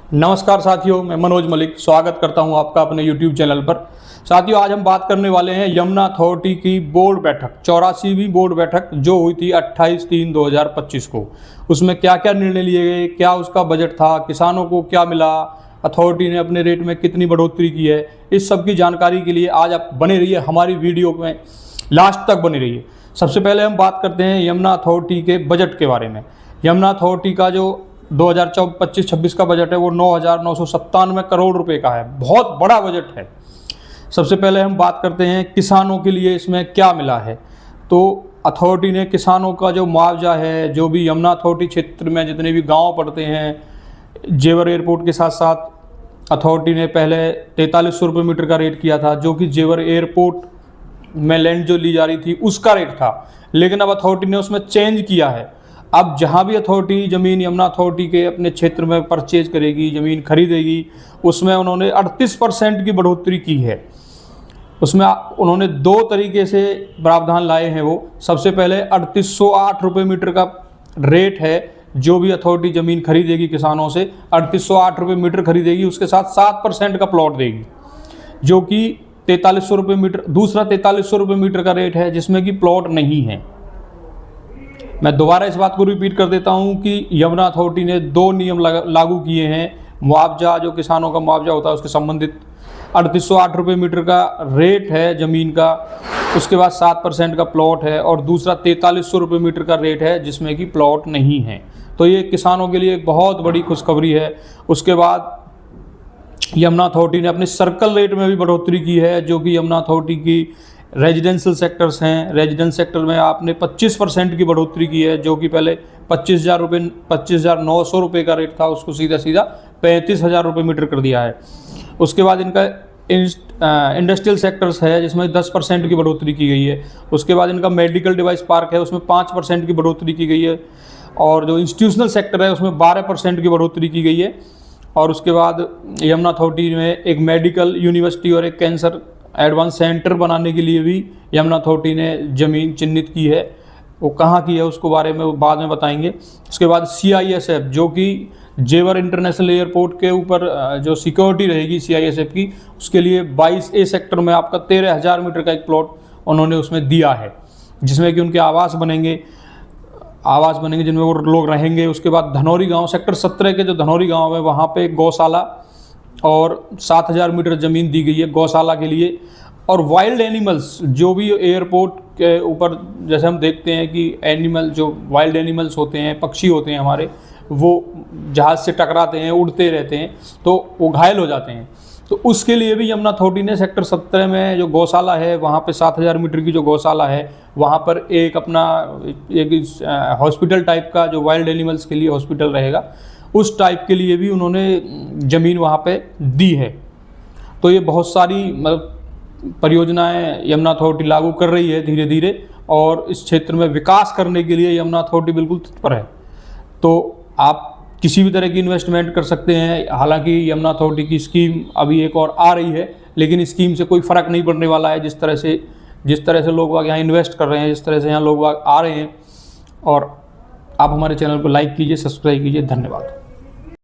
नमस्कार साथियों, मैं मनोज मलिक स्वागत करता हूं आपका अपने YouTube चैनल पर। साथियों, आज हम बात करने वाले हैं यमुना अथॉरिटी की बोर्ड बैठक 84वीं बोर्ड बैठक जो हुई थी 28/3/2025 को। उसमें क्या क्या निर्णय लिए गए, क्या उसका बजट था, किसानों को क्या मिला, अथॉरिटी ने अपने रेट में कितनी बढ़ोतरी की है, इस सब की जानकारी के लिए आज आप बने रहिए हमारी वीडियो में, लास्ट तक बने रहिए। सबसे पहले हम बात करते हैं यमुना अथॉरिटी के बजट के बारे में। यमुना अथॉरिटी का जो 2025-26 का बजट है वो 9,997 करोड़ रुपए का है। बहुत बड़ा बजट है। सबसे पहले हम बात करते हैं किसानों के लिए इसमें क्या मिला है। तो अथॉरिटी ने किसानों का जो मुआवजा है, जो भी यमुना अथॉरिटी क्षेत्र में जितने भी गांव पड़ते हैं, जेवर एयरपोर्ट के साथ साथ अथॉरिटी ने पहले 4300 रुपये मीटर का रेट किया था, जो कि जेवर एयरपोर्ट में लैंड जो ली जा रही थी उसका रेट था। लेकिन अब अथॉरिटी ने उसमें चेंज किया है। अब जहाँ भी अथॉरिटी ज़मीन यमुना अथॉरिटी के अपने क्षेत्र में परचेज करेगी, ज़मीन खरीदेगी, उसमें उन्होंने 38% की बढ़ोतरी की है। उसमें उन्होंने दो तरीके से प्रावधान लाए हैं। वो सबसे पहले 3808 रुपये मीटर का रेट है। जो भी अथॉरिटी ज़मीन खरीदेगी किसानों से 3808 रुपये मीटर खरीदेगी, उसके साथ 7% का प्लॉट देगी, जो कि 4300 रुपये मीटर। दूसरा 4300 रुपये मीटर का रेट है जिसमें कि प्लॉट नहीं है। मैं दोबारा इस बात को रिपीट कर देता हूं कि यमुना अथॉरिटी ने दो नियम लागू किए हैं। मुआवजा, जो किसानों का मुआवजा होता है उसके संबंधित 3808 रुपये मीटर का रेट है ज़मीन का, उसके बाद 7% का प्लॉट है, और दूसरा 4300 रुपये मीटर का रेट है जिसमें कि प्लॉट नहीं है। तो ये किसानों के लिए एक बहुत बड़ी खुशखबरी है। उसके बाद यमुना अथॉरिटी ने अपने सर्कल रेट में भी बढ़ोतरी की है, जो कि यमुना अथॉरिटी की रेजिडेंशियल सेक्टर्स हैं। रेजिडेंस सेक्टर में आपने 25% की बढ़ोतरी की है, जो कि पहले 25,900 रुपये का रेट था, उसको सीधा 35,000 रुपये मीटर कर दिया है। उसके बाद इनका इंडस्ट्रियल सेक्टर्स है जिसमें 10% की बढ़ोतरी की गई है। उसके बाद इनका मेडिकल डिवाइस पार्क है, उसमें 5% की बढ़ोतरी की गई है। और जो इंस्टीट्यूशनल सेक्टर है उसमें 12% की बढ़ोतरी की गई है। और उसके बाद यमुना अथॉरिटी में एक मेडिकल यूनिवर्सिटी और एक कैंसर एडवांस सेंटर बनाने के लिए भी यमुना अथॉरिटी ने ज़मीन चिन्हित की है। वो कहाँ की है उसको बारे में बाद में बताएंगे। उसके बाद CISF, जो कि जेवर इंटरनेशनल एयरपोर्ट के ऊपर जो सिक्योरिटी रहेगी CISF की, उसके लिए 22A सेक्टर में आपका 13,000 मीटर का एक प्लॉट उन्होंने उसमें दिया है, जिसमें कि उनके आवास बनेंगे जिनमें वो लोग रहेंगे। उसके बाद धनौरी गाँव, सेक्टर 17 के जो धनौरी गाँव है वहाँ पर गौशाला और 7,000 मीटर ज़मीन दी गई है गौशाला के लिए। और वाइल्ड एनिमल्स, जो भी एयरपोर्ट के ऊपर जैसे हम देखते हैं कि एनिमल, जो वाइल्ड एनिमल्स होते हैं, पक्षी होते हैं हमारे, वो जहाज़ से टकराते हैं, उड़ते रहते हैं, तो वो घायल हो जाते हैं। तो उसके लिए भी यमुना अथॉरिटी ने सेक्टर 17 में जो गौशाला है वहाँ पे 7,000 मीटर की जो गौशाला है वहाँ पर एक अपना एक हॉस्पिटल टाइप का, जो वाइल्ड एनिमल्स के लिए हॉस्पिटल रहेगा, उस टाइप के लिए भी उन्होंने ज़मीन वहाँ पे दी है। तो ये बहुत सारी परियोजनाएं यमुना अथॉरिटी लागू कर रही है धीरे धीरे, और इस क्षेत्र में विकास करने के लिए यमुना अथॉरिटी बिल्कुल तत्पर है। तो आप किसी भी तरह की इन्वेस्टमेंट कर सकते हैं। हालांकि यमुना अथॉरिटी की स्कीम अभी एक और आ रही है, लेकिन स्कीम से कोई फ़र्क नहीं पड़ने वाला है। जिस तरह से लोग यहाँ इन्वेस्ट कर रहे हैं, जिस तरह से यहाँ लोग आ रहे हैं। और आप हमारे चैनल को लाइक कीजिए, सब्सक्राइब कीजिए। धन्यवाद।